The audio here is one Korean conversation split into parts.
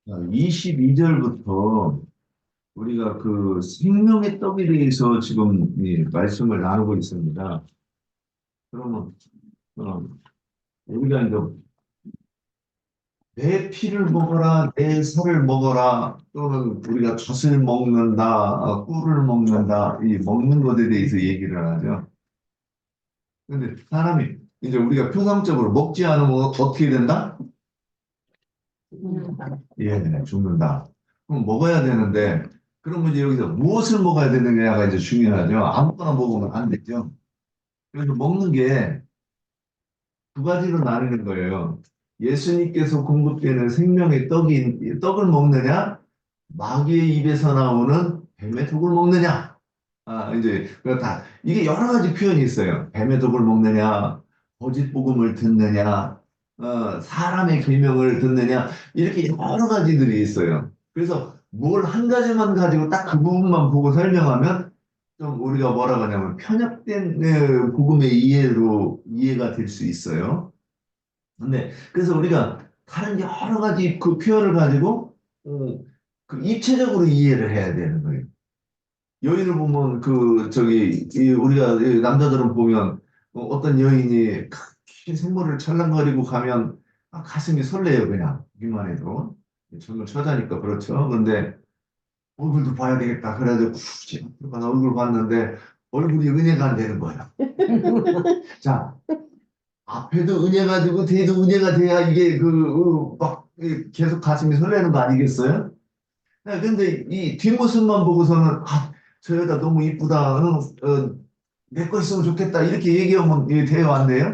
22절부터 우리가 그 생명의 떡에 대해서 지금 이 말씀을 나누고 있습니다. 그러면 어, 우리가 이제 내 피를 먹어라, 내 살을 먹어라, 또는 우리가 젖을 먹는다, 꿀을 먹는다, 이 먹는 것에 대해서 얘기를 하죠. 근데 사람이 이제 우리가 표상적으로 먹지 않으면 어떻게 된다? 예, 죽는다. 그럼 먹어야 되는데, 그러면 이제 여기서 무엇을 먹어야 되느냐가 이제 중요하죠. 아무거나 먹으면 안 되죠. 그래서 먹는 게 두 가지로 나뉘는 거예요. 예수님께서 공급되는 생명의 떡을 먹느냐, 마귀의 입에서 나오는 뱀의 독을 먹느냐. 이제, 그렇다. 이게 여러 가지 표현이 있어요. 뱀의 독을 먹느냐, 거짓 복음을 듣느냐, 사람의 계명을 듣느냐, 이렇게 여러 가지들이 있어요. 그래서 뭘 한 가지만 가지고 딱 그 부분만 보고 설명하면 좀 우리가 뭐라고 하냐면 편협된 복음의 이해가 될 수 있어요. 근데 그래서 우리가 다른 여러 가지 그 표현을 가지고 그 입체적으로 이해를 해야 되는 거예요. 여인을 보면 그 저기 우리가 이 남자들은 보면 어떤 여인이 큰 생머리를 찰랑거리고 가면 가슴이 설레요 그냥 보기만 해도 젊은 처자니까 그렇죠. 근데 얼굴도 봐야 되겠다 그래가지고 굳이 앞으로 얼굴 봤는데 얼굴이 은혜가 안 되는 거야. 자, 앞에도 은혜가 되고 뒤에도 은혜가 돼야 이게 막 계속 가슴이 설레는 거 아니겠어요? 네, 근데 이 뒷모습만 보고서는 저 여자 너무 이쁘다. 내 거 있으면 좋겠다. 이렇게 얘기하면 이게 돼요, 안 돼요?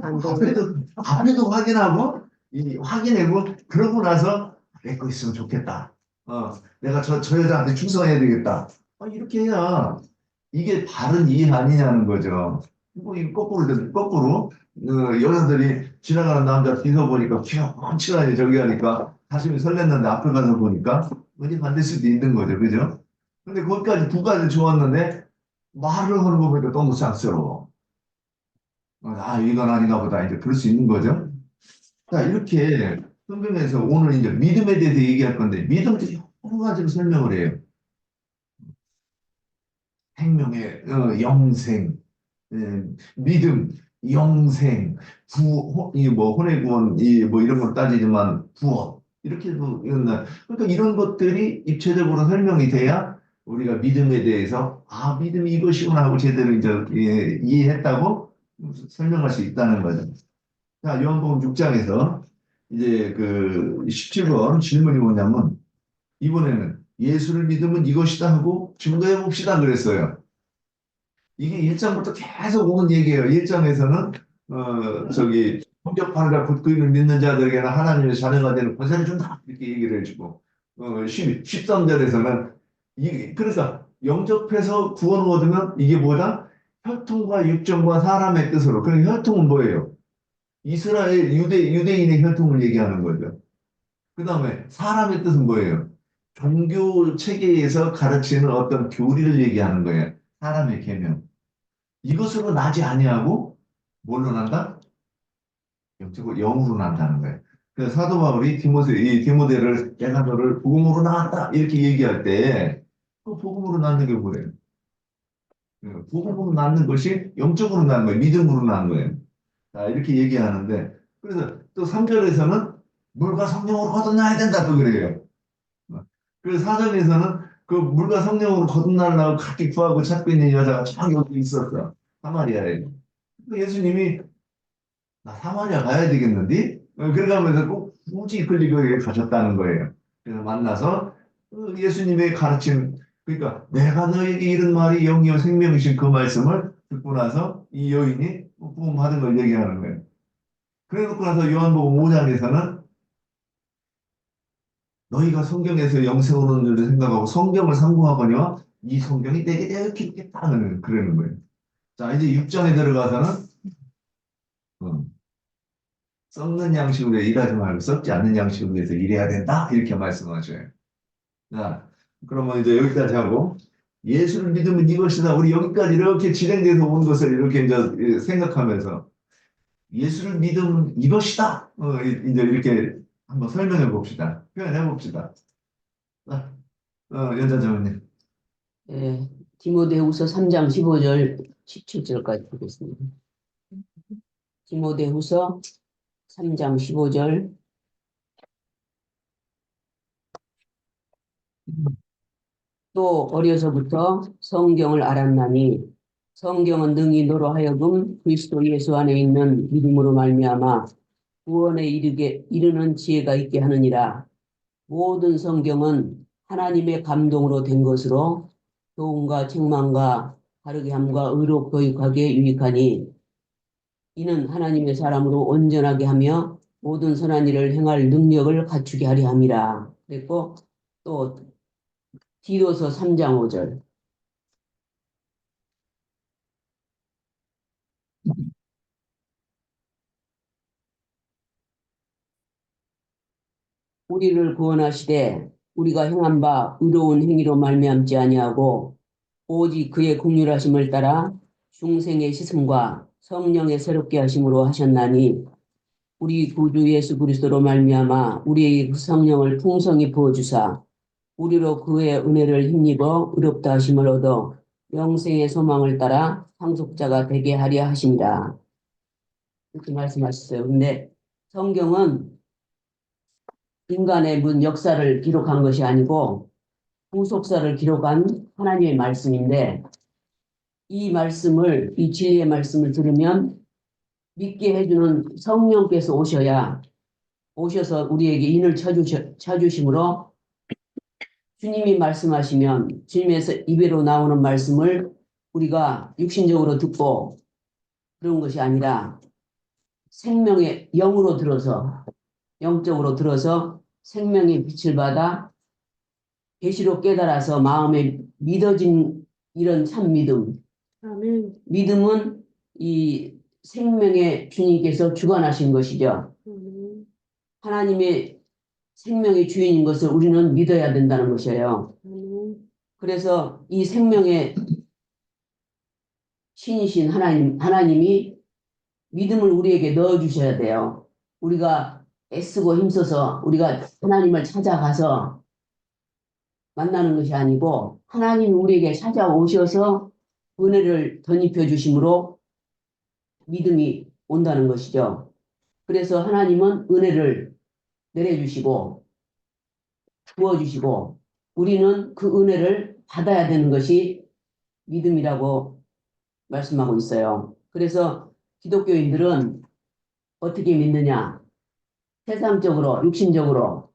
안 돼. 앞에도 확인하고 확인하고 그러고 나서 내 거 있으면 좋겠다. 내가 저 여자한테 충성해야 되겠다. 이렇게 해야 이게 바른 이해 아니냐는 거죠. 뭐, 이 거꾸로, 여자들이 지나가는 남자 뒤서 보니까 휘황치라니 저기 하니까 가슴이 설렜는데 앞에 가서 보니까 은혜가 안 될 수도 있는 거죠. 그죠? 근데 거기까지 두 가지 좋았는데 말을 하는 거 보니까 너무 쌍스러워. 이건 아닌가 보다. 이제 그럴 수 있는 거죠. 자, 이렇게 성경에서 오늘 이제 믿음에 대해서 얘기할 건데 믿음도 여러 가지로 설명을 해요. 생명의 영생, 믿음, 영생, 이뭐 혼의 구원, 이뭐 이런 걸 따지지만 구원 이렇게도 이런 그러니까 이런 것들이 입체적으로 설명이 돼야 우리가 믿음에 대해서 믿음이 이것이구나 하고 제대로 이제 이해했다고 설명할 수 있다는 거죠. 자, 요한복음 6장에서 이제 그 17번 질문이 뭐냐면 이번에는 예수를 믿으면 이것이다 하고 증거해 봅시다 그랬어요. 이게 1장부터 계속 오는 얘기예요. 1장에서는 저기 성격팔자 굳건히를 믿는 자들에게는 하나님의 자녀가 되는 권세를 준다 이렇게 얘기를 해주고 13절에서는 그러니까 영접해서 구원을 얻으면 이게 뭐다? 혈통과 육정과 사람의 뜻으로. 그러니까 혈통은 뭐예요? 이스라엘 유대인의 혈통을 얘기하는 거죠. 그 다음에 사람의 뜻은 뭐예요? 종교 체계에서 가르치는 어떤 교리를 얘기하는 거예요. 사람의 계명. 이것으로 나지 아니하고 뭘로 난다? 영적으로 영으로 난다는 거예요. 그래서 사도 바울이 이 디모데를 내가 너를 복음으로 낳았다 이렇게 얘기할 때 그 복음으로 낳는 게 뭐예요? 복음으로 낳는 것이 영적으로 낳는 거예요. 믿음으로 낳는 거예요. 자, 이렇게 얘기하는데 그래서 또 3절에서는 물과 성령으로 거듭나야 된다 또 그래요. 그래서 4절에서는 그 물과 성령으로 거듭나려고 그렇게 구하고 찾고 있는 여자가 쫙 여기 있었어. 사마리아에. 예수님이 나 사마리아 가야 되겠는데? 그러면서 꼭 굳이 글리고에 가셨다는 거예요. 그래서 만나서 예수님의 가르침, 그러니까 내가 너에게 이른 말이 영이요 생명이신 그 말씀을 듣고 나서 이 여인이 부음 받은 걸 얘기하는 거예요. 그래 놓고 나서 요한복음 5장에서는 너희가 성경에서 영생을 얻는 줄을 생각하고 성경을 상고하거니와 이 성경이 내게 되어 있겠다는 그러는 거예요. 자, 이제 6장에 들어가서는 썩는 양식으로 일하지 말고 썩지 않는 양식으로 해서 일해야 된다. 이렇게 말씀하셔요. 자, 그러면 이제 여기까지 하고 예수를 믿으면 이것이다. 우리 여기까지 이렇게 진행돼서 온 것을 이렇게 이제 생각하면서 예수를 믿으면 이것이다. 이제 이렇게 한번 설명해 봅시다. 표현해 봅시다. 연자자님. 예, 디모데후서 3장 15절 17절까지 보겠습니다. 디모데후서 3장 15절. 또 어려서부터 성경을 알았나니 성경은 능히 너로 하여금 그리스도 예수 안에 있는 믿음으로 말미암아 구원에 이르는 지혜가 있게 하느니라. 모든 성경은 하나님의 감동으로 된 것으로 교훈과 책망과 바르게 함과 의로 교육하기에 유익하니 이는 하나님의 사람으로 온전하게 하며 모든 선한 일을 행할 능력을 갖추게 하려 함이라. 그리고 또 디도서 3장 5절. 우리를 구원하시되 우리가 행한 바 의로운 행위로 말미암지 아니하고 오직 그의 긍휼하심을 따라 중생의 씻음과 성령의 새롭게 하심으로 하셨나니 우리 구주 예수 그리스도로 말미암아 우리에게 그 성령을 풍성히 부어주사 우리로 그의 은혜를 힘입어 의롭다 하심을 얻어 영생의 소망을 따라 상속자가 되게 하려 하십니다. 이렇게 말씀하셨어요. 근데 성경은 인간의 무슨 역사를 기록한 것이 아니고 후속사를 기록한 하나님의 말씀인데 이 말씀을, 이 진리의 말씀을 들으면 믿게 해주는 성령께서 오셔서 우리에게 인을 쳐주심으로 주님이 말씀하시면 주님에서 입에로 나오는 말씀을 우리가 육신적으로 듣고 그런 것이 아니라 생명의 영으로 들어서 영적으로 들어서 생명의 빛을 받아 계시로 깨달아서 마음에 믿어진 이런 참 믿음. 아멘. 믿음은 이 생명의 주님께서 주관하신 것이죠. 하나님의 생명의 주인인 것을 우리는 믿어야 된다는 것이에요. 그래서 이 생명의 신이신 하나님이 믿음을 우리에게 넣어주셔야 돼요. 우리가 애쓰고 힘써서 우리가 하나님을 찾아가서 만나는 것이 아니고 하나님이 우리에게 찾아오셔서 은혜를 덧입혀 주심으로 믿음이 온다는 것이죠. 그래서 하나님은 은혜를 내려주시고 부어주시고 우리는 그 은혜를 받아야 되는 것이 믿음이라고 말씀하고 있어요. 그래서 기독교인들은 어떻게 믿느냐? 세상적으로, 육신적으로,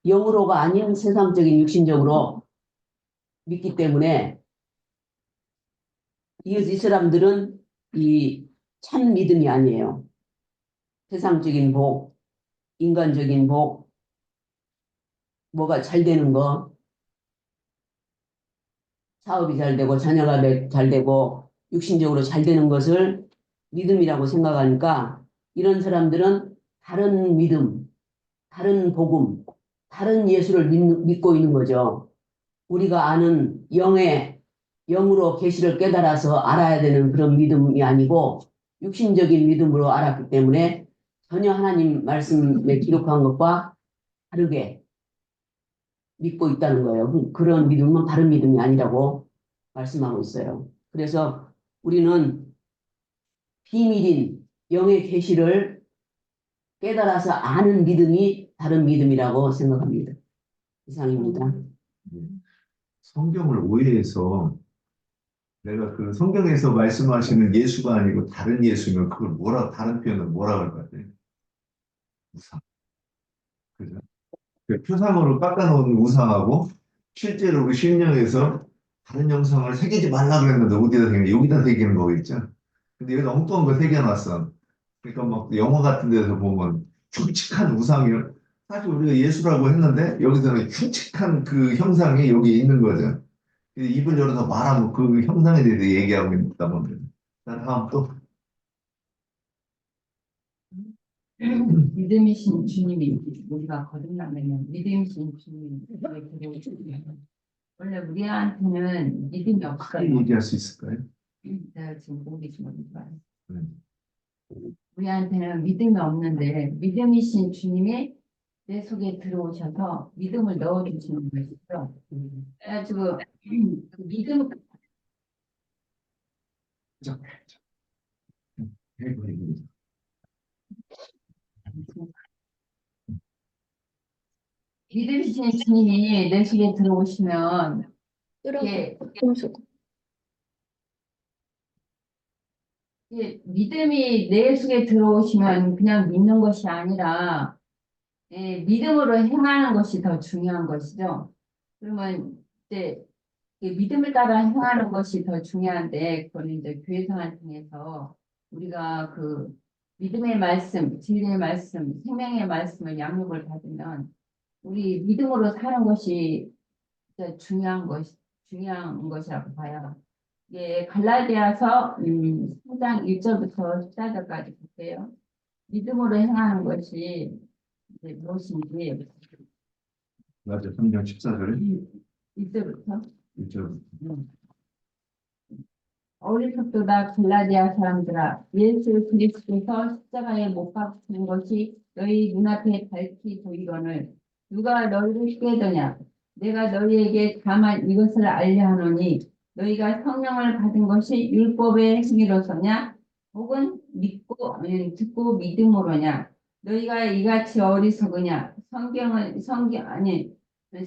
영으로가 아닌 세상적인 육신적으로 믿기 때문에 이 사람들은 이 참 믿음이 아니에요. 세상적인 복, 인간적인 복, 뭐가 잘 되는 거, 사업이 잘 되고 자녀가 잘 되고 육신적으로 잘 되는 것을 믿음이라고 생각하니까 이런 사람들은 다른 믿음, 다른 복음, 다른 예수를 믿고 있는 거죠. 우리가 아는 영으로 계시를 깨달아서 알아야 되는 그런 믿음이 아니고 육신적인 믿음으로 알았기 때문에 전혀 하나님 말씀에 기록한 것과 다르게 믿고 있다는 거예요. 그런 믿음은 바른 믿음이 아니라고 말씀하고 있어요. 그래서 우리는 비밀인 영의 계시를 깨달아서 아는 믿음이 다른 믿음이라고 생각합니다. 이상입니다. 성경을 오해해서 내가 그 성경에서 말씀하시는 예수가 아니고 다른 예수면 그걸 다른 표현을 뭐라 그럴 것 같아요? 우상. 그죠? 그 표상으로 깎아놓은 우상하고 실제로 우리 심령에서 다른 영상을 새기지 말라 그랬는데 어디다 새기는 여기다 새기는 거겠죠. 근데 여기다 엉뚱한 거 새겨놨어. 그러니까 막 영화 같은 데서 보면 흉측한 우상이요. 사실 우리가 예수라고 했는데 여기서는 흉측한 그 형상이 여기 있는 거죠. 입을 열어서 말하고 그 형상에 대해서 얘기하고 있다 보면. 자, 다음 또. 믿음이신 주님이 우리가 거듭나면 믿음이신 주님이 원래 우리한테는 믿음이 없어요. 얘기할 수 있을까요? 제가 지금 공기 좀 해봐요. 네. 우리한테는 믿음이 없는데 믿음이신 주님이 내 속에 들어오셔서 믿음을 넣어주시는 것이죠. 그래가지고 그 믿음 자, 해버리고. 믿으시는 주님이 내 속에 들어오시면 이게 믿음이 내 속에 들어오시면 그냥 믿는 것이 아니라 믿음으로 행하는 것이 더 중요한 것이죠. 그러면 이제 믿음을 따라 행하는 것이 더 중요한데 그거는 이제 교회 생활 통해서 우리가 그 믿음의 말씀, 진리의 말씀, 생명의 말씀을 양육을 받으면 우리 믿음으로 사는 것이 진짜 중요한 것이라고 봐요. 예, 갈라디아서 3장 1절부터 14절까지 볼게요. 믿음으로 행하는 것이 이제 무엇인지 맞아, 3장 14절에 1절부터 1절. 어리석도다 갈라디아 사람들아 예수 그리스도께서 십자가에 못 박히는 것이 너희 눈앞에 밝히 보이거늘 누가 너희를 깨더냐 내가 너희에게 다만 이것을 알려 하노니 너희가 성령을 받은 것이 율법의 행위로서냐 혹은 듣고 믿음으로냐 너희가 이같이 어리석으냐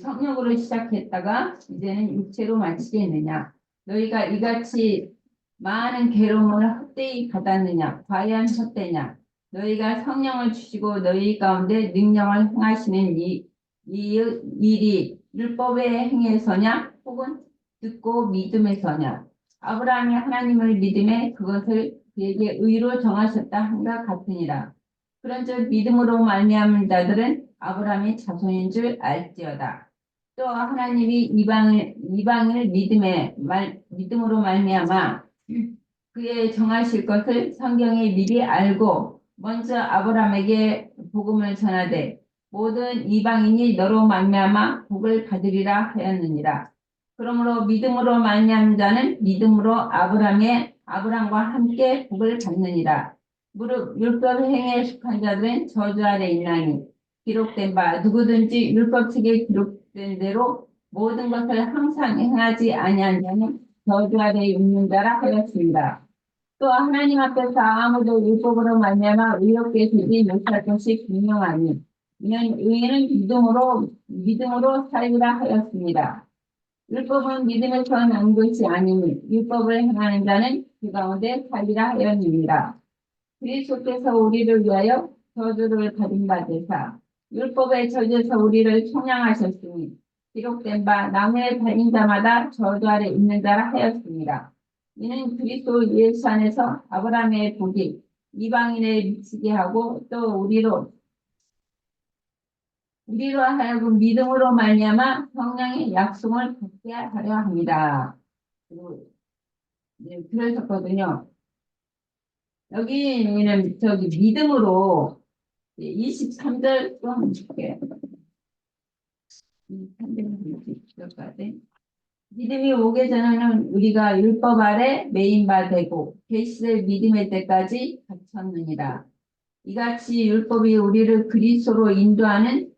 성령으로 시작했다가 이제는 육체로 마치겠느냐 너희가 이같이 많은 괴로움을 헛되이 받았느냐 과연 헛되냐 너희가 성령을 주시고 너희 가운데 능력을 행하시는 이 일이 율법의 행위에서냐 혹은 듣고 믿음에서냐 아브라함이 하나님을 믿음에 그것을 그에게 의로 정하셨다 한가 같으니라 그런즉 믿음으로 말미암은 자들은 아브라함의 자손인 줄 알지어다 또 하나님이 이방을 믿음으로 말미암아 그의 정하실 것을 성경에 미리 알고 먼저 아브라함에게 복음을 전하되 모든 이방인이 너로 말미암아 복을 받으리라 하였느니라. 그러므로 믿음으로 말미암은 자는 믿음으로 아브라함과 함께 복을 받느니라. 무릇 율법 행위에 속한 자들은 저주 아래 있나니 기록된 바 누구든지 율법책에 기록된 대로 모든 것을 항상 행하지 아니한 자는 저주 아래 있는 자라 하였습니다. 또 하나님 앞에서 아무도 율법으로 말미암아 의롭게 되지 못할 것이 분명하니 이는 의인은 믿음으로 살리라 하였습니다. 율법은 믿음에서 난 것이 아니니 율법을 행하는 자는 그 가운데 살리라 하였느니라. 그리스도께서 우리를 위하여 저주를 받은 바 되사 율법의 저주에서 우리를 속량하셨으니 기록된 바 나무에 달린 자마다 저주 아래 있는 자라 하였습니다. 이는 그리스도 예수 안에서 아브라함의 복이 이방인에 미치게 하고 또 우리로 하여금 믿음으로 말미암아 성령의 약속을 받게 하려 합니다. 그랬었거든요. 여기는 믿음으로 23절 좀 줄게. 믿음이 오기 전에는 우리가 율법 아래 매인 바 되고 계시를 믿음의 때까지 갇혔느니라. 이같이 율법이 우리를 그리스도로 인도하는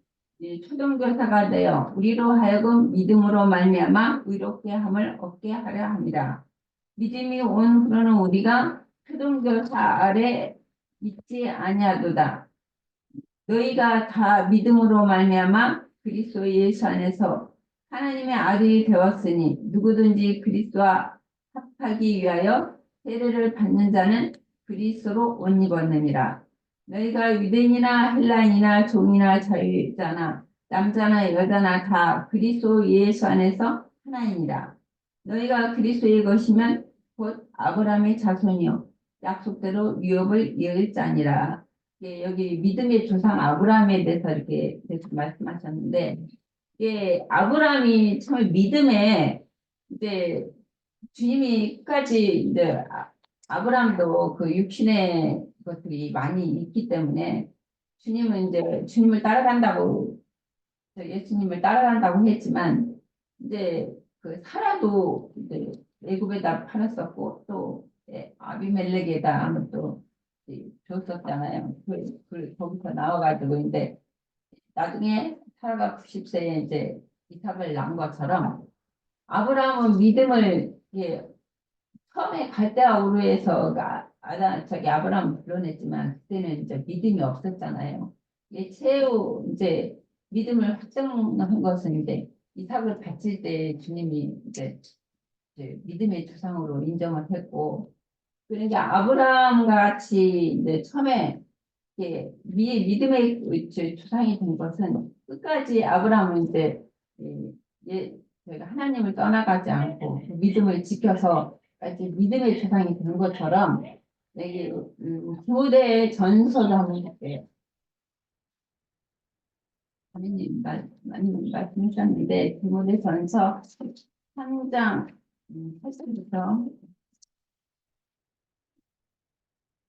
초등교사가 되어 우리로 하여금 믿음으로 말미암아 의롭게 함을 얻게 하려 합니다. 믿음이 온 후로는 우리가 초등교사 아래 있지 아니하도다. 너희가 다 믿음으로 말미암아 그리스도 예수 안에서 하나님의 아들이 되었으니 누구든지 그리스도와 합하기 위하여 세례를 받는 자는 그리스도로 옷 입었느니라. 너희가 유대인이나 헬라인이나 종이나 자유자나 남자나 여자나 다 그리스도 예수 안에서 하나이니라. 너희가 그리스도의 것이면 곧 아브라함의 자손이요 약속대로 유업을 이을 자니라. 예, 여기 믿음의 조상 아브라함에 대해서 이렇게 말씀하셨는데, 예, 아브라함이 처음에 믿음에 이제 주님이 끝까지 이제 아브라함도 그 육신의 것들이 많이 있기 때문에 주님은 이제 주님을 따라간다고 예수님을 따라간다고 했지만 이제 그 사라도 이제 애굽에다 팔았었고 또 아비멜렉에다 또 줬었잖아요. 거기서 나와가지고 이제 나중에 사라가 90세에 이제 이삭을 낳은 것처럼 아브라함은 믿음을 처음에 갈대아 우르에서 저기 아브라함 불러냈지만 그때는 이제 믿음이 없었잖아요. 최후 이제 믿음을 확정한 것은 이제 이삭을 바칠 때 주님이 이제 믿음의 조상으로 인정을 했고, 그러니까 아브라함 같이 이제 처음에 믿음의 조상이 된 것은 끝까지 아브라함은 이제 저희가 하나님을 떠나가지 않고 그 믿음을 지켜서 까지 믿음의 조상이 된 것처럼 여기 디모데 전서도 한번 볼게요. 아미님 말씀하셨는데 디모데 전서 3장 8절부터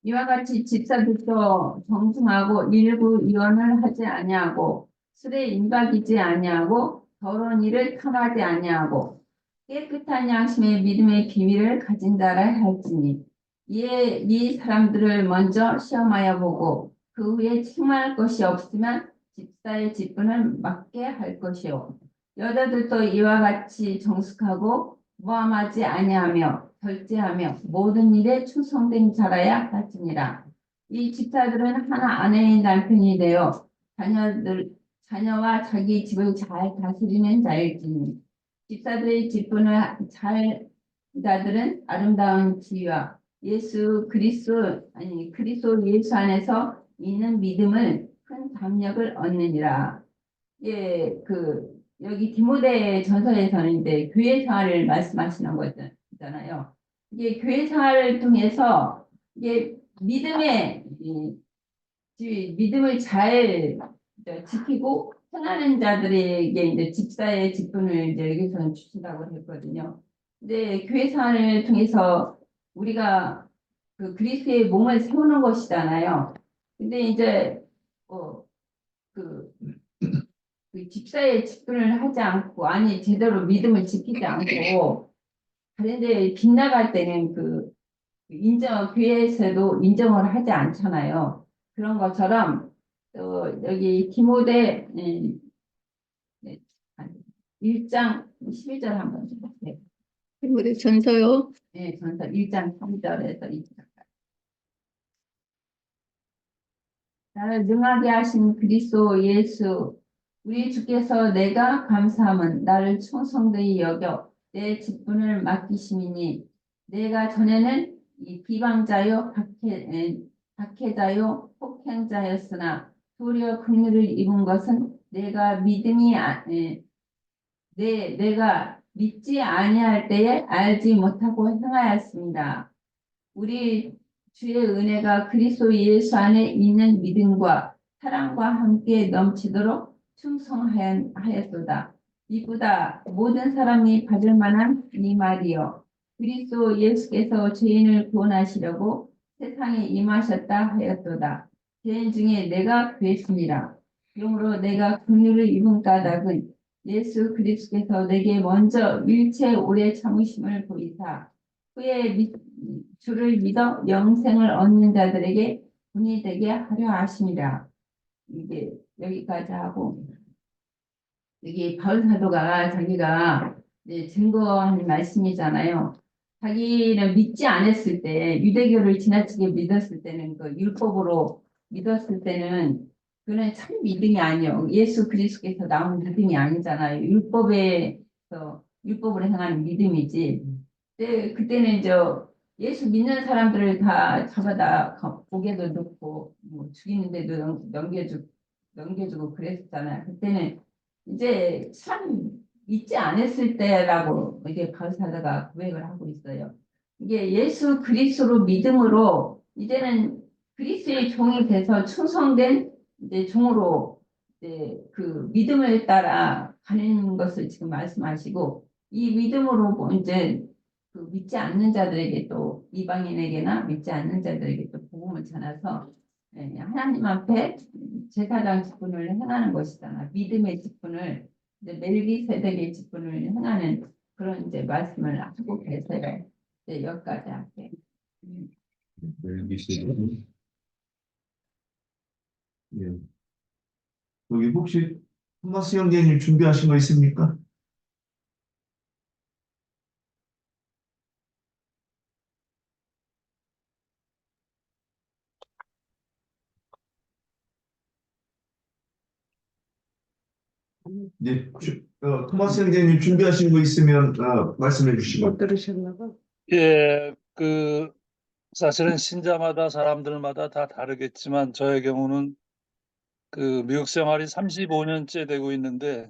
이와 같이 집사들도 정중하고 일부 이언을 하지 아니하고 술에 임박이지 아니하고 더러운 일을 탐하지 아니하고 깨끗한 양심의 믿음의 비밀을 가진 자라 할지니 이에 이 사람들을 먼저 시험하여 보고 그 후에 책망할 것이 없으면 집사의 직분을 맡게 할 것이요 여자들도 이와 같이 정숙하고 모함하지 아니하며 절제하며 모든 일에 충성된 자라야 할지니라. 이 집사들은 하나 아내의 남편이 되어 자녀와 자기 집을 잘 다스리는 자일지니 집사들의 직분을 잘 자들은 아름다운 지위와 그리스도 예수 안에서 있는 믿음을 큰 담력을 얻느니라. 여기 디모데 전서에서는 이제 교회 생활을 말씀하시는 거잖아요. 이게 교회 생활을 통해서 이게 믿음을 잘 지키고 행하는 자들에게 이제 집사의 직분을 이제 여기서는 주신다고 했거든요. 근데 교회 생활을 통해서 우리가 그 그리스도의 몸을 세우는 것이잖아요. 근데 이제 그 집사의 직분을 하지 않고 제대로 믿음을 지키지 않고 다른데 빗나갈 때는 교회에서도 인정을 하지 않잖아요. 그런 것처럼 또 여기 디모데 1장 11절 한번 해주세요. 디모데 전서요. 네, 전서 1장 3절에서 2절. 나를 능하게 하신 그리스도 예수 우리 주께서 내가 감사함은 나를 충성되이 여겨 내 직분을 맡기심이니 내가 전에는 이 비방자요 박해자요 폭행자였으나 도리어 긍휼을 입은 것은 내가 믿지 아니할 때에 알지 못하고 행하였습니다. 우리 주의 은혜가 그리스도 예수 안에 있는 믿음과 사랑과 함께 넘치도록 충성하였도다. 이보다 모든 사람이 받을 만한 이 말이요. 그리스도 예수께서 죄인을 구원하시려고 세상에 임하셨다 하였도다. 죄인 중에 내가 괴했습니다. 그러므로 내가 긍휼을 입은 까닭은 예수 그리스도께서 내게 먼저 일체 오래 참으심을 보이사 후에 주를 믿어 영생을 얻는 자들에게 분이 되게 하려 하심이라. 이게 여기까지 하고 여기 바울 사도가 자기가 증거한 말씀이잖아요. 자기는 믿지 않았을 때 유대교를 지나치게 믿었을 때는 그 율법으로 믿었을 때는 그는 참 믿음이 아니요. 예수 그리스도께서 나온 믿음이 아니잖아요. 율법으로 행하는 믿음이지. 그때는 예수 믿는 사람들을 다 잡아다 고개도 넣고 뭐 죽이는데도 넘겨주고 그랬었잖아요. 그때는 이제 참 믿지 않았을 때라고 이게 바울사도가 고백을 하고 있어요. 이게 예수 그리스도로 믿음으로 이제는 그리스도의 종이 돼서 충성된 이제 종으로 이제 그 믿음을 따라 가는 것을 지금 말씀하시고 이 믿음으로 이제 믿지 않는 자들에게 또 이방인에게나 믿지 않는 자들에게 또 복음을 전해서 하나님 앞에 제사장 직분을 행하는 것이잖아. 믿음의 직분을 이제 멜기세덱의 직분을 행하는 그런 이제 말씀을 하고 계세요. 이제 여기까지 할게요. 멜기세덱. 예. 여기 혹시 토마스 형제님 준비하신 거 있습니까? 네, 토마스 형제님 준비하신 거 있으면 말씀해 주시고. 못 들으셨나 봐. 예, 사실은 신자마다 사람들마다 다 다르겠지만 저의 경우는 미국 생활이 35년째 되고 있는데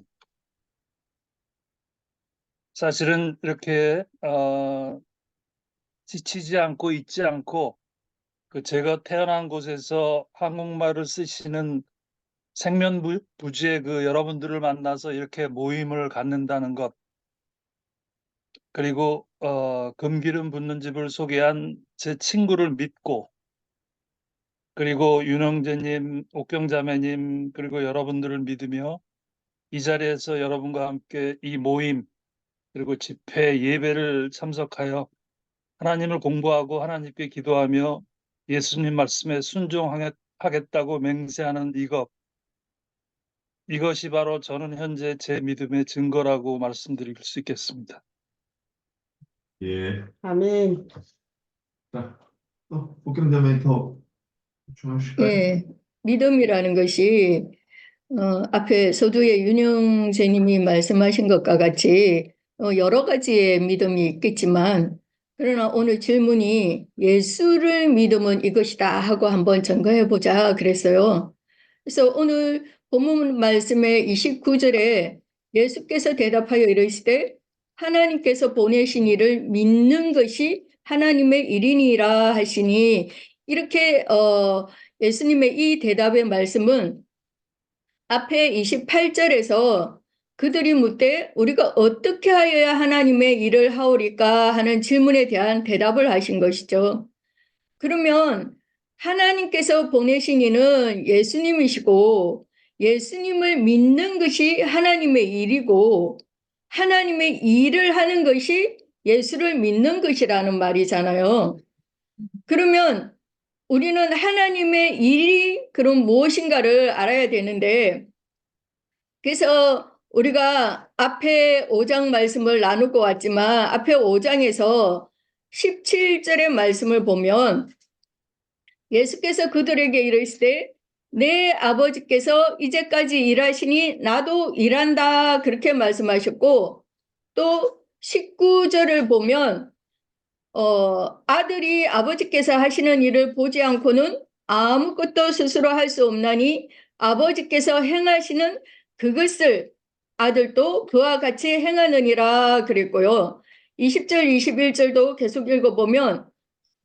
사실은 이렇게 지치지 않고 잊지 않고 제가 태어난 곳에서 한국말을 쓰시는 생면부지의 여러분들을 만나서 이렇게 모임을 갖는다는 것, 그리고 금기름 붓는 집을 소개한 제 친구를 믿고, 그리고 윤영재님, 옥경자매님, 그리고 여러분들을 믿으며 이 자리에서 여러분과 함께 이 모임, 그리고 집회 예배를 참석하여 하나님을 공부하고 하나님께 기도하며 예수님 말씀에 순종하겠다고 맹세하는 이것이 바로 저는 현재 제 믿음의 증거라고 말씀드릴 수 있겠습니다. 예. 아멘. 자, 또 복경자매 더 주무실까요? 예, 믿음이라는 것이 앞에 서두에 윤영재님이 말씀하신 것과 같이 여러 가지의 믿음이 있겠지만 그러나 오늘 질문이 예수를 믿으면 이것이다 하고 한번 점검해 보자 그랬어요. 그래서 오늘 본문 말씀의 29절에 예수께서 대답하여 이르시되 하나님께서 보내신 이를 믿는 것이 하나님의 일이니라 하시니 이렇게 예수님의 이 대답의 말씀은 앞에 28절에서 그들이 묻되 우리가 어떻게 하여야 하나님의 일을 하오리까 하는 질문에 대한 대답을 하신 것이죠. 그러면 하나님께서 보내신 이는 예수님이시고 예수님을 믿는 것이 하나님의 일이고 하나님의 일을 하는 것이 예수를 믿는 것이라는 말이잖아요. 그러면 우리는 하나님의 일이 그럼 무엇인가를 알아야 되는데 그래서 우리가 앞에 5장 말씀을 나누고 왔지만 앞에 5장에서 17절의 말씀을 보면 예수께서 그들에게 이르시되 내 아버지께서 이제까지 일하시니 나도 일한다 그렇게 말씀하셨고 또 19절을 보면 아들이 아버지께서 하시는 일을 보지 않고는 아무것도 스스로 할 수 없나니 아버지께서 행하시는 그것을 아들도 그와 같이 행하느니라 그랬고요. 20절 21절도 계속 읽어보면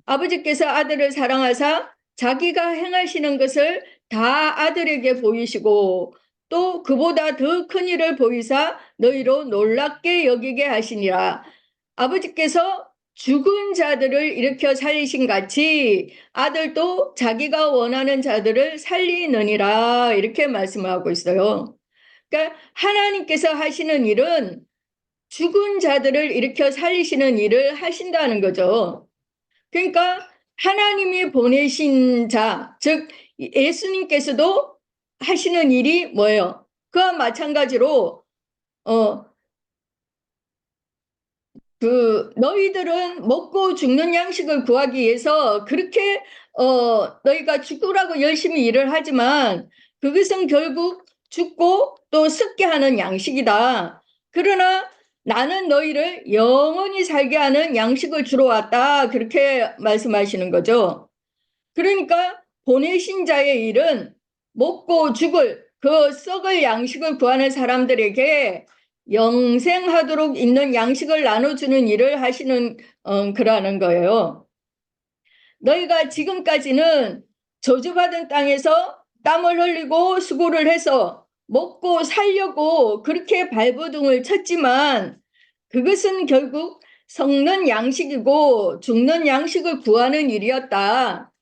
아버지께서 아들을 사랑하사 자기가 행하시는 것을 다 아들에게 보이시고 또 그보다 더 큰 일을 보이사 너희로 놀랍게 여기게 하시니라. 아버지께서 죽은 자들을 일으켜 살리신 같이 아들도 자기가 원하는 자들을 살리느니라 이렇게 말씀하고 있어요. 그러니까 하나님께서 하시는 일은 죽은 자들을 일으켜 살리시는 일을 하신다는 거죠. 그러니까 하나님이 보내신 자, 즉 예수님께서도 하시는 일이 뭐예요? 그와 마찬가지로 너희들은 먹고 죽는 양식을 구하기 위해서 그렇게 너희가 죽으라고 열심히 일을 하지만 그것은 결국 죽고 또 썩게 하는 양식이다. 그러나 나는 너희를 영원히 살게 하는 양식을 주러 왔다. 그렇게 말씀하시는 거죠. 그러니까 보내신 자의 일은 먹고 죽을 그 썩을 양식을 구하는 사람들에게 영생하도록 있는 양식을 나눠주는 일을 하시는 그러는 거예요. 너희가 지금까지는 저주받은 땅에서 땀을 흘리고 수고를 해서 먹고 살려고 그렇게 발버둥을 쳤지만 그것은 결국 썩는 양식이고 죽는 양식을 구하는 일이었다.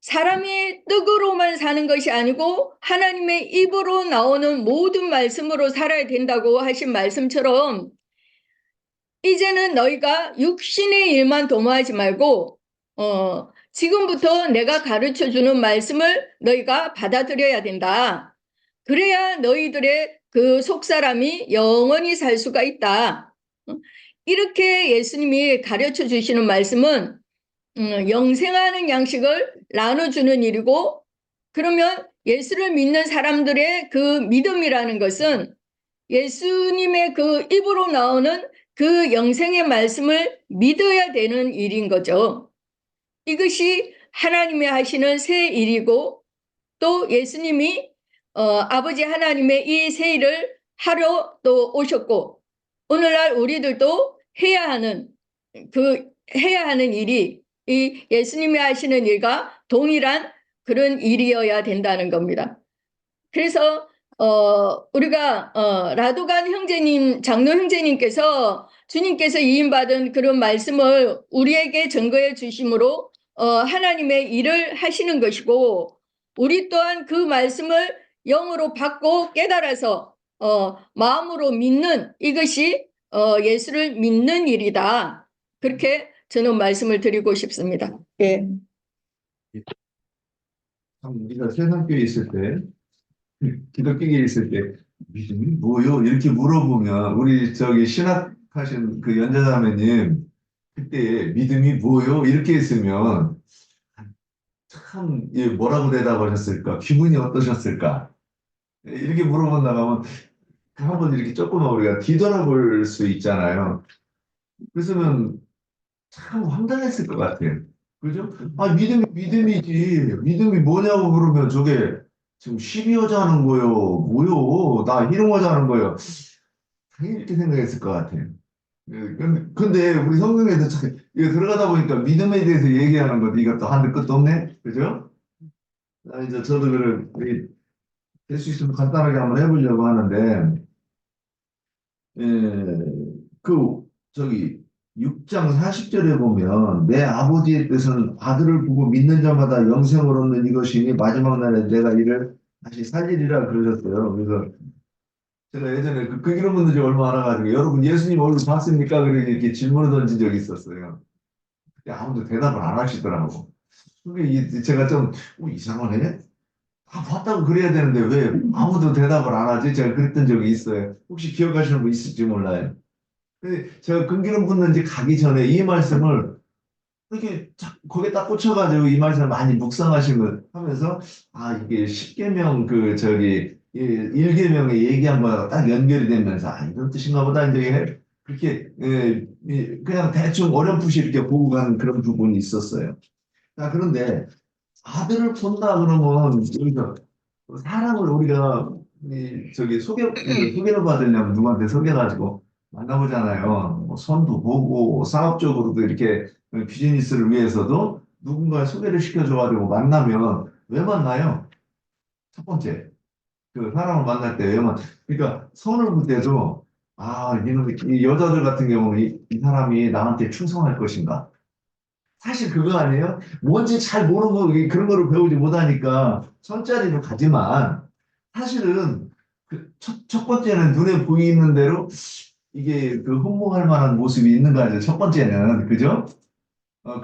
사람이 떡으로만 사는 것이 아니고 하나님의 입으로 나오는 모든 말씀으로 살아야 된다고 하신 말씀처럼 이제는 너희가 육신의 일만 도모하지 말고 지금부터 내가 가르쳐 주는 말씀을 너희가 받아들여야 된다. 그래야 너희들의 그 속사람이 영원히 살 수가 있다. 이렇게 예수님이 가르쳐 주시는 말씀은 영생하는 양식을 나눠주는 일이고, 그러면 예수를 믿는 사람들의 그 믿음이라는 것은 예수님의 그 입으로 나오는 그 영생의 말씀을 믿어야 되는 일인 거죠. 이것이 하나님이 하시는 새 일이고, 또 예수님이 아버지 하나님의 이 새 일을 하러 또 오셨고, 오늘날 우리들도 해야 하는 일이 이 예수님이 하시는 일과 동일한 그런 일이어야 된다는 겁니다. 그래서 우리가 라도간 형제님, 장로 형제님께서 주님께서 위임받은 그런 말씀을 우리에게 증거해 주심으로 하나님의 일을 하시는 것이고, 우리 또한 그 말씀을 영으로 받고 깨달아서 마음으로 믿는 이것이 예수를 믿는 일이다. 그렇게 저는 말씀을 드리고 싶습니다. 예. 참 우리가 세상교회 있을 때, 기독교계에 있을 때 믿음이 뭐요? 이렇게 물어보면 우리 저기 신학하신 그 연자자매님 그때 믿음이 뭐요? 이렇게 했으면 참 뭐라고 대답하셨을까? 기분이 어떠셨을까? 이렇게 물어본다면 한번 이렇게 조금만 우리가 뒤돌아볼 수 있잖아요. 그랬으면 참 황당했을 것 같아요. 그죠? 아, 믿음이지. 믿음이 뭐냐고 그러면 저게 지금 시비 하자는 거요. 뭐요? 나 희롱하자는 거요. 당연히 이렇게 생각했을 것 같아요. 근데 우리 성경에서 참 이거 들어가다 보니까 믿음에 대해서 얘기하는 것 이것도 한도 끝도 없네. 그죠? 이제 저도 될 수 있으면 간단하게 한번 해보려고 하는데, 그, 저기, 6장 40절에 보면, 내 아버지의 뜻은 아들을 보고 믿는 자마다 영생을 얻는 이것이니, 마지막 날에 내가 이를 다시 살리리라 그러셨어요. 그래서, 제가 예전에 그 기름 분들이 얼마 알아가지고, 여러분 예수님 얼굴 봤습니까? 그러니 이렇게 질문을 던진 적이 있었어요. 근데 아무도 대답을 안 하시더라고. 그게 제가 좀, 이상하네? 다 봤다고 그래야 되는데 왜 아무도 대답을 안 하지? 제가 그랬던 적이 있어요. 혹시 기억하시는 분 있을지 몰라요. 근데 제가 금기름 붓는 지 가기 전에 이 말씀을 이렇게 거기에 딱 꽂혀가지고 이 말씀을 많이 묵상하시면 하면서 아 이게 십계명 그 저기 일계명에 얘기한 거랑 딱 연결이 되면서 아 이런 뜻인가 보다 이제 그렇게 그냥 대충 어렴풋이 이렇게 보고 가는 그런 부분이 있었어요. 자 그런데 아들을 본다 그러면 여기서 사람을 우리가 저기 소개를 받으려면 누구한테 소개가지고 만나보잖아요. 뭐 손도 보고 사업적으로도 이렇게 비즈니스를 위해서도 누군가 소개를 시켜줘가지고 만나면 왜 만나요? 첫 번째 그 사람을 만날 때 왜만 그러니까 손을 볼 때도 이 여자들 같은 경우는 이 사람이 나한테 충성할 것인가? 사실 그거 아니에요? 뭔지 잘 모르는 거, 그런 거를 배우지 못하니까 손자리로 가지만 사실은 첫 번째는 눈에 보이는 대로 이게 그 흠모할 만한 모습이 있는 거죠. 첫 번째는. 그죠?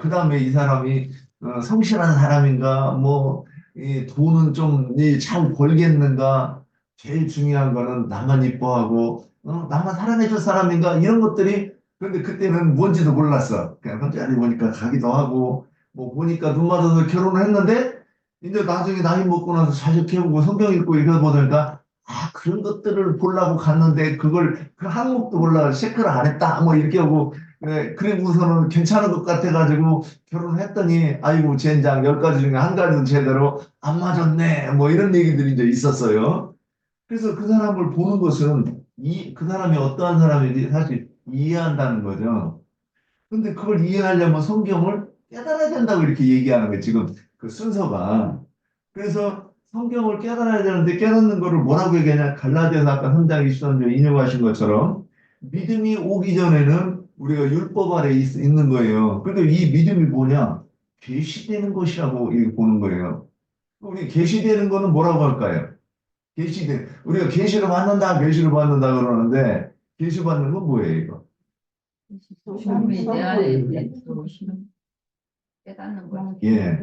그 다음에 이 사람이 성실한 사람인가, 뭐, 이 돈은 좀 잘 벌겠는가, 제일 중요한 거는 나만 이뻐하고, 나만 사랑해줄 사람인가, 이런 것들이, 근데 그때는 뭔지도 몰랐어. 그냥 혼자리 보니까 가기도 하고, 뭐 보니까 눈 맞아서 결혼을 했는데, 이제 나중에 나이 먹고 나서 자식해보고 성경 읽고 이러다 보니까, 그런 것들을 보려고 갔는데, 그 항목도 몰라, 체크를 안 했다, 뭐 이렇게 하고, 네, 그리고서는 괜찮은 것 같아가지고 결혼했더니 아이고 젠장 10가지 중에 한 가지는 제대로 안 맞았네 뭐 이런 얘기들이 이제 있었어요. 그래서 그 사람을 보는 것은 그 사람이 어떠한 사람인지 사실 이해한다는 거죠. 근데 그걸 이해하려면 성경을 깨달아야 된다고 이렇게 얘기하는 거예요. 지금 그 순서가. 그래서 성경을 깨달아야 되는데 깨닫는 거를 뭐라고 얘기하냐. 갈라디아서 아까 3장 23절 인용하신 것처럼 믿음이 오기 전에는 우리가 율법 아래 있는 거예요. 근데 이 믿음이 뭐냐? 계시되는 것이라고 이렇게 보는 거예요. 우리 계시되는 거는 뭐라고 할까요? 우리가 계시를 받는다 그러는데 계시 받는 건 뭐예요, 이거? 주님에 대한 이제 들어오시는 깨닫는 거예요. 예.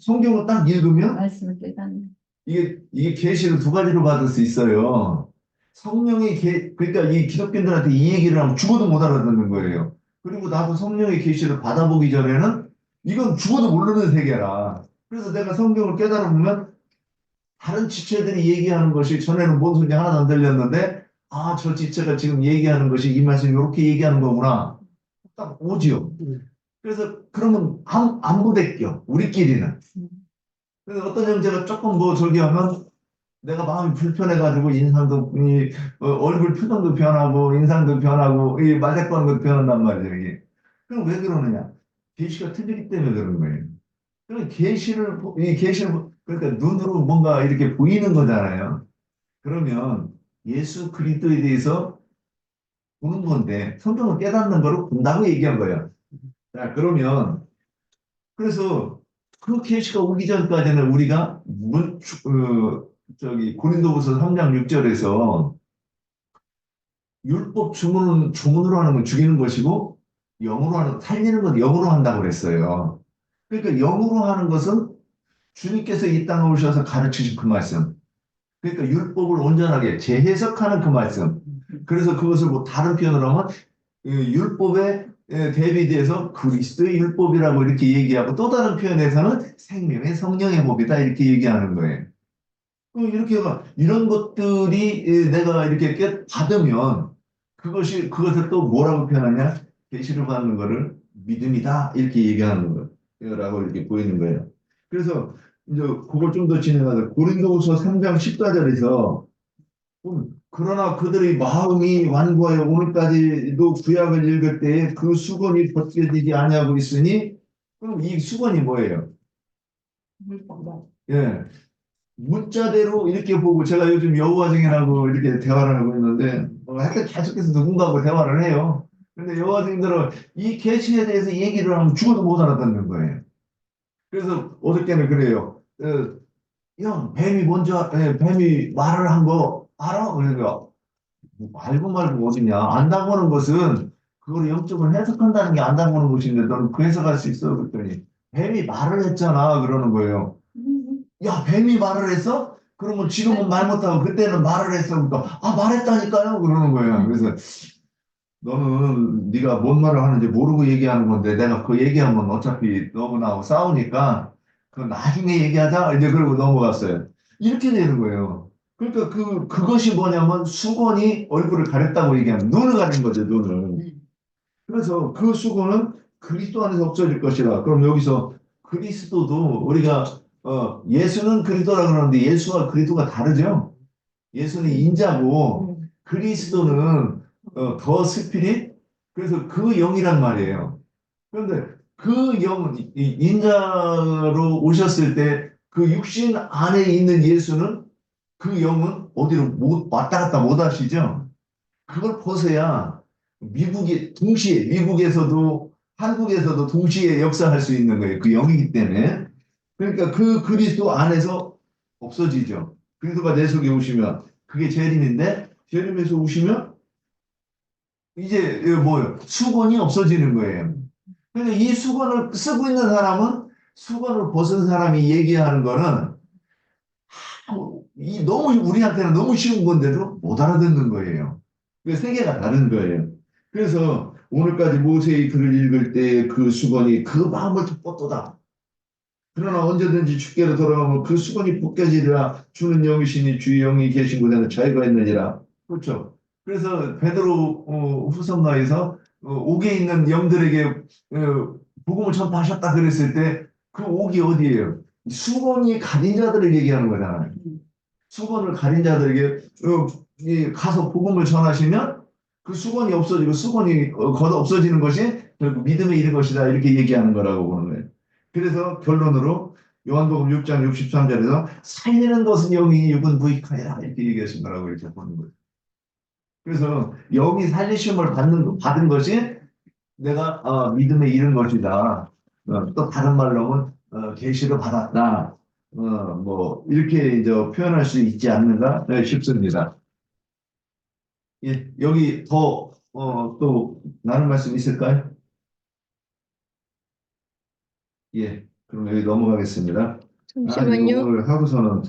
성경을 딱 읽으면 말씀을 깨닫는. 이게 계시를 두 가지로 받을 수 있어요. 성령의 그러니까 이 기독교인들한테 이 얘기를 하면 죽어도 못 알아듣는 거예요. 그리고 나도 성령의 계시를 받아보기 전에는 이건 죽어도 모르는 세계라. 그래서 내가 성경을 깨달아 보면 다른 지체들이 얘기하는 것이 전에는 뭔 소리 하나도 안 들렸는데 아, 저 지체가 지금 얘기하는 것이 이 말씀이 이렇게 얘기하는 거구나. 딱 오지요. 그래서 그러면 안 부대껴. 우리끼리는. 그래서 어떤 형제가 조금 뭐 저기 하면 내가 마음이 불편해가지고 인상도 얼굴 표정도 변하고 인상도 변하고 이 말대꾸하는 것도 변한단 말이에요. 이게. 그럼 왜 그러느냐? 계시가 틀리기 때문에 그런 거예요. 그럼 이 계시를 그러니까 눈으로 뭔가 이렇게 보이는 거잖아요. 그러면 예수 그리스도에 대해서 보는 건데 성경을 깨닫는 거로 본다고 얘기한 거예요. 자, 그러면 그래서 그 계시가 오기 전까지는 우리가 저기 고린도후서 3장 6절에서 율법 주문으로 하는 건 죽이는 것이고 살리는 건 영으로 한다고 그랬어요. 그러니까 영으로 하는 것은 주님께서 이 땅에 오셔서 가르치신 그 말씀. 그러니까 율법을 온전하게 재해석하는 그 말씀. 그래서 그것을 뭐 다른 표현으로 하면 율법에 대비돼서 그리스도의 율법이라고 이렇게 얘기하고 또 다른 표현에서는 생명의 성령의 법이다 이렇게 얘기하는 거예요. 이렇게 이런 것들이 내가 이렇게 받으면 그것을 또 뭐라고 표현하냐? 계시를 받는 거를 믿음이다 이렇게 얘기하는 거라고 이렇게 보이는 거예요. 그래서 이제 그걸 좀 더 진행하자. 고린도후서 3장 14절에서 그러나 그들의 마음이 완고하여 오늘까지도 구약을 읽을 때에 그 수건이 벗겨지지 아니하고 있으니 그럼 이 수건이 뭐예요? 예. 문자대로 이렇게 보고 제가 요즘 여호와 증인하고 이렇게 대화를 하고 있는데 하여튼 계속해서 누군가하고 대화를 해요. 근데 여호와 증인들은 이 계시에 대해서 얘기를 하면 죽어도 못 알아듣는 거예요. 그래서 어저께는 그래요. 형 뱀이 말을 한 거 알아? 그러니까 알고 말고 어디냐. 안다고 하는 것은 그걸 영적으로 해석한다는 게 안다고 하는 것인데 너는 그 해석할 수 있어? 그랬더니 뱀이 말을 했잖아 그러는 거예요. 야, 뱀이 말을 했어? 그러면 지금은 말 못하고 그때는 말을 했어. 그러니까 말했다니까요 그러는 거예요. 그래서 너는 네가 뭔 말을 하는지 모르고 얘기하는 건데 내가 그 얘기하면 어차피 너무 나하고 싸우니까 그 나중에 얘기하자 이제 그러고 넘어갔어요. 이렇게 되는 거예요. 그러니까 그것이 뭐냐면 수건이 얼굴을 가렸다고 얘기하는 눈을 가린 거죠, 눈을. 그래서 그 수건은 그리스도 안에서 없어질 것이라. 그럼 여기서 그리스도도 우리가 예수는 그리스도라 그러는데 예수와 그리스도가 다르죠. 예수는 인자고 그리스도는 더 스피릿. 그래서 그 영이란 말이에요. 그런데 그 영, 인자로 오셨을 때 그 육신 안에 있는 예수는 그 영은 어디로 왔다 갔다 못 하시죠? 그걸 벗어야 미국에서도 한국에서도 동시에 역사할 수 있는 거예요. 그 영이기 때문에. 그러니까 그 그리스도 안에서 없어지죠. 그리스도가 내 속에 오시면 그게 재림인데 재림에서 오시면 이제 뭐요? 수건이 없어지는 거예요. 그래서 이 수건을 쓰고 있는 사람은 수건을 벗은 사람이 얘기하는 거는 너무 우리한테는 너무 쉬운 건데도 못 알아듣는 거예요. 그 세계가 다른 거예요. 그래서 오늘까지 모세의 글을 읽을 때 그 수건이 그 마음을 덮었도다. 그러나 언제든지 주께로 돌아가면 그 수건이 벗겨지리라. 주는 영이시니 주의 영이 계신 곳에는 자유가 있느니라. 그렇죠. 그래서 베드로 후서가에서 옥에 있는 영들에게 복음을 전파하셨다 그랬을 때 그 옥이 어디예요? 수건이 가린 자들을 얘기하는 거잖아요. 수건을 가린 자들에게 가서 복음을 전하시면 그 수건이 없어지고 수건이 걷어 없어지는 것이 결국 믿음에 이른 것이다 이렇게 얘기하는 거라고 보는 거예요. 그래서 결론으로 요한복음 6장 63절에서 살리는 것은 영이 육은 무익하니라 이렇게 얘기하신 거라고 이렇게 보는 거예요. 그래서 영이 살리심을 받은 것이 내가 믿음에 이른 것이다. 또 다른 말로 하면 계시를 받았다. 뭐 이렇게 이제 표현할 수 있지 않는가 싶습니다. 예, 여기 더 또 나눌 말씀 있을까요? 예, 그럼 여기 넘어가겠습니다. 아니, 잠시만요. 오늘 하고서는